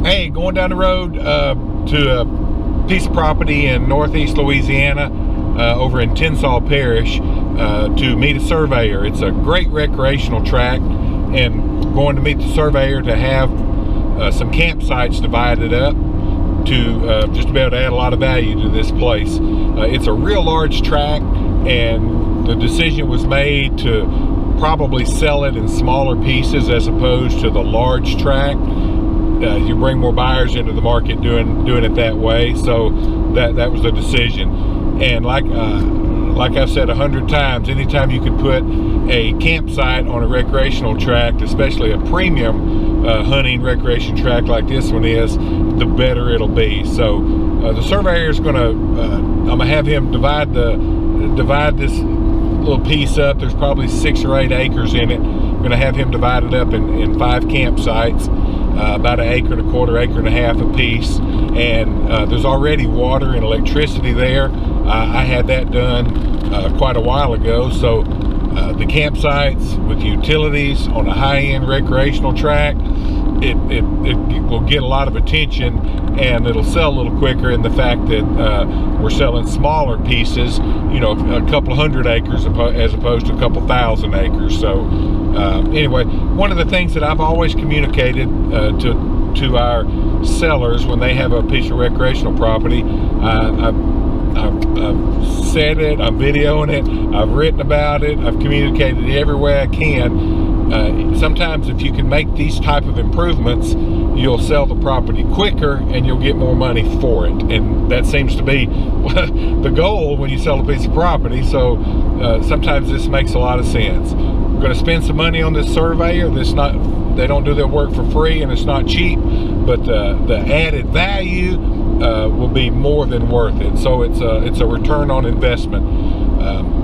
Hey, going down the road to a piece of property in northeast Louisiana over in Tensall Parish to meet a surveyor. It's a great recreational track, and going to meet the surveyor to have some campsites divided up to just be able to add a lot of value to this place. It's a real large track, and the decision was made to probably sell it in smaller pieces as opposed to the large track. You bring more buyers into the market doing it that way, so that was the decision. And like I've said 100 times, anytime you can put a campsite on a recreational track, especially a premium hunting recreation track like this one is, the better it'll be. So the surveyor is gonna I'm gonna have him divide this little piece up. There's probably 6 or 8 acres in it. I'm gonna have him divide it up in 5 campsites, about 1.25 acres, 1.5 acres a piece, and there's already water and electricity there. I had that done quite a while ago. So the campsites with utilities on a high-end recreational track, it will get a lot of attention, and it'll sell a little quicker in the fact that we're selling smaller pieces, you know, a couple of 100 acres as opposed to a couple thousand acres. So anyway, one of the things that I've always communicated to our sellers when they have a piece of recreational property, I've said it, I'm videoing it, I've written about it, I've communicated it every way I can. Sometimes if you can make these type of improvements, you'll sell the property quicker and you'll get more money for it. And that seems to be the goal when you sell a piece of property. So sometimes this makes a lot of sense. We're going to spend some money on this surveyor. They don't do their work for free, and it's not cheap, but the added value will be more than worth it. So it's a return on investment.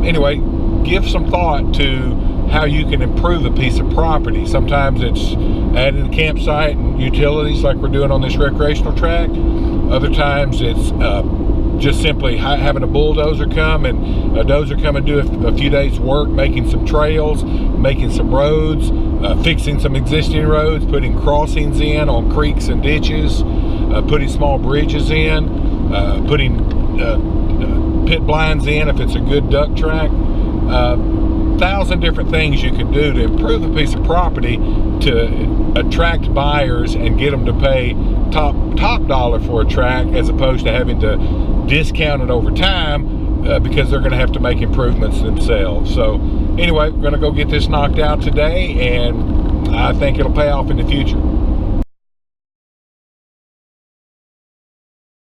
Anyway, give some thought to how you can improve a piece of property. Sometimes it's adding a campsite and utilities like we're doing on this recreational track. Other times it's just simply having a bulldozer come and do a few days work, making some trails, making some roads, fixing some existing roads, putting crossings in on creeks and ditches, putting small bridges in, putting pit blinds in if it's a good duck track. 1,000 different things you can do to improve a piece of property to attract buyers and get them to pay top dollar for a track, as opposed to having to discount it over time because they're going to have to make improvements themselves. So anyway, we're going to go get this knocked out today, and I think it'll pay off in the future.